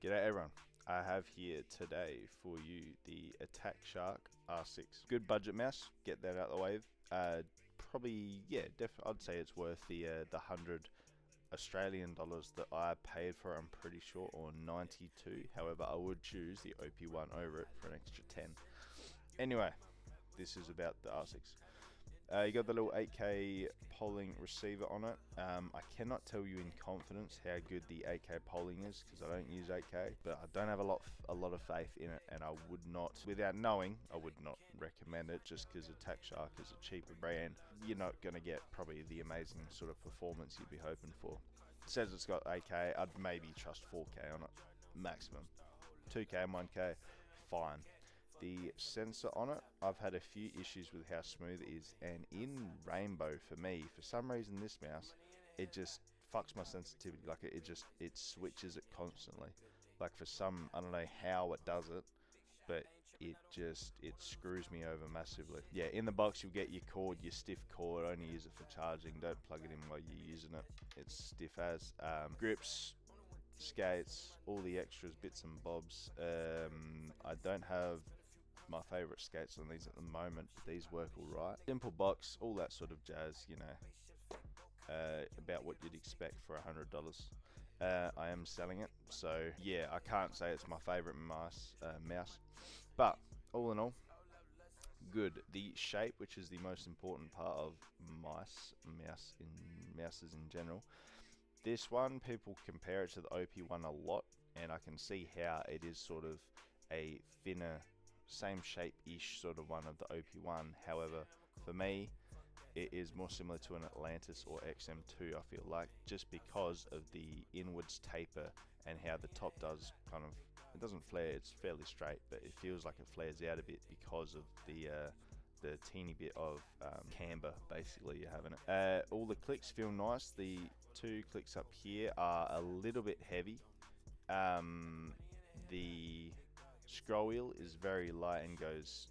G'day everyone, I have here today for you the Attack Shark R6. Good budget mouse, get that out of the way. Probably, yeah, I'd say it's worth the 100 Australian dollars that I paid for it, I'm pretty sure, or 92. However, I would choose the OP1 over it for an extra 10. Anyway, this is about the R6. You got the little 8K polling receiver on it. I cannot tell you in confidence how good the 8K polling is because I don't use 8K, but I don't have a lot of faith in it, and I would not, without knowing, I would not recommend it just because Attack Shark is a cheaper brand. You're not going to get probably the amazing sort of performance you'd be hoping for. It says it's got 8K, I'd maybe trust 4K on it, maximum. 2K and 1K, fine. The sensor on it, I've had a few issues with how smooth it is, and in rainbow, for me, for some reason this mouse, it just fucks my sensitivity. Like it switches it constantly. Like for some, I don't know how it does it, but it screws me over massively. Yeah, in the box you'll get your cord, your stiff cord, only use it for charging, don't plug it in while you're using it, it's stiff as. Grips, skates, all the extras, bits and bobs. I don't have my favorite skates on these at the moment, but these work all right. Simple box, all that sort of jazz, you know, about what you'd expect for $100. I am selling it, so yeah, I can't say it's my favorite mouse, but all in all, good. The shape, which is the most important part of mouses in general. This one, people compare it to the OP1 a lot, and I can see how it is sort of a thinner, same shape-ish sort of one of the OP1. However, for me, it is more similar to an Atlantis or XM2, I feel like, just because of the inwards taper and how the top does kind of, it doesn't flare, it's fairly straight, but it feels like it flares out a bit because of the teeny bit of camber basically you're having it. All the clicks feel nice. The two clicks up here are a little bit heavy. The scroll wheel is very light and goes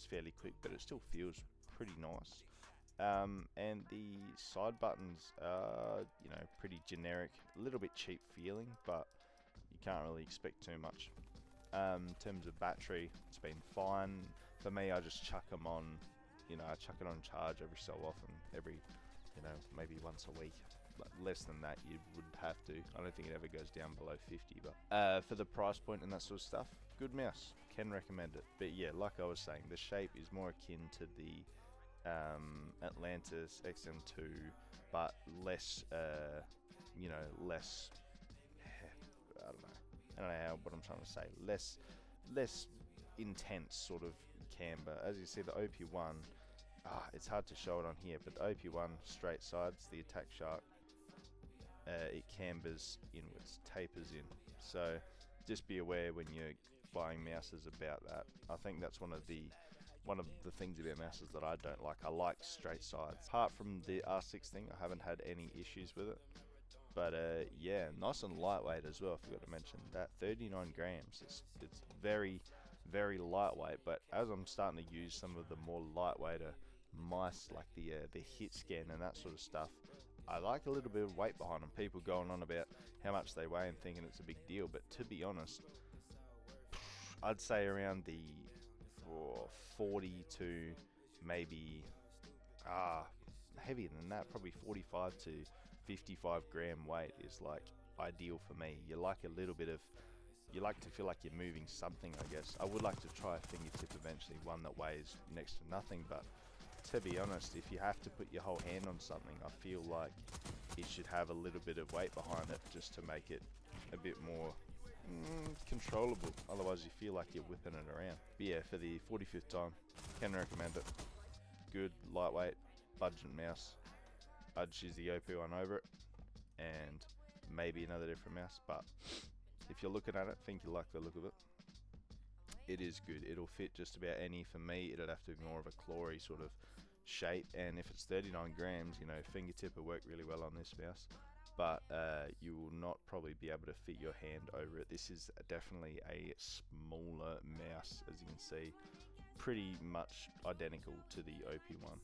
fairly quick, but it still feels pretty nice. And the side buttons are, pretty generic, a little bit cheap feeling, but you can't really expect too much. In terms of battery, it's been fine. For me, I just chuck them on, I chuck it on charge every so often, maybe once a week. But less than that you would have to. I don't think it ever goes down below 50, but for the price point and that sort of stuff, good mouse, can recommend it. But yeah, like I was saying, the shape is more akin to the Atlantis XM2, but less, less, I don't know what I'm trying to say, less intense sort of camber. As you see, the OP1, it's hard to show it on here, but the OP1 straight sides, the Attack Shark, it cambers inwards, tapers in. So just be aware when you're buying mouses about that. I think that's one of the things about mouses that I don't like. I like straight sides. Apart from the R6 thing, I haven't had any issues with it. But yeah, nice and lightweight as well. I forgot to mention that, 39 grams. It's very, very lightweight. But as I'm starting to use some of the more lightweighter mice, like the Hitscan and that sort of stuff, I like a little bit of weight behind them. People going on about how much they weigh and thinking it's a big deal, but to be honest, I'd say around the 40 to maybe heavier than that, probably 45 to 55 gram weight is like ideal for me. You like a little bit of, you like to feel like you're moving something, I guess. I would like to try a fingertip eventually, one that weighs next to nothing, but to be honest, if you have to put your whole hand on something, I feel like it should have a little bit of weight behind it just to make it a bit more controllable. Otherwise you feel like you're whipping it around. But yeah, for the 45th time, can recommend it. Good, lightweight, budget mouse. I'd choose the OP1 over it, and maybe another different mouse, but if you're looking at it, think you like the look of it, it is good. It'll fit just about any. For me, it'd have to be more of a clawy sort of shape, and if it's 39 grams, fingertip will work really well on this mouse, but you will not probably be able to fit your hand over it. This is definitely a smaller mouse, as you can see, pretty much identical to the OP1.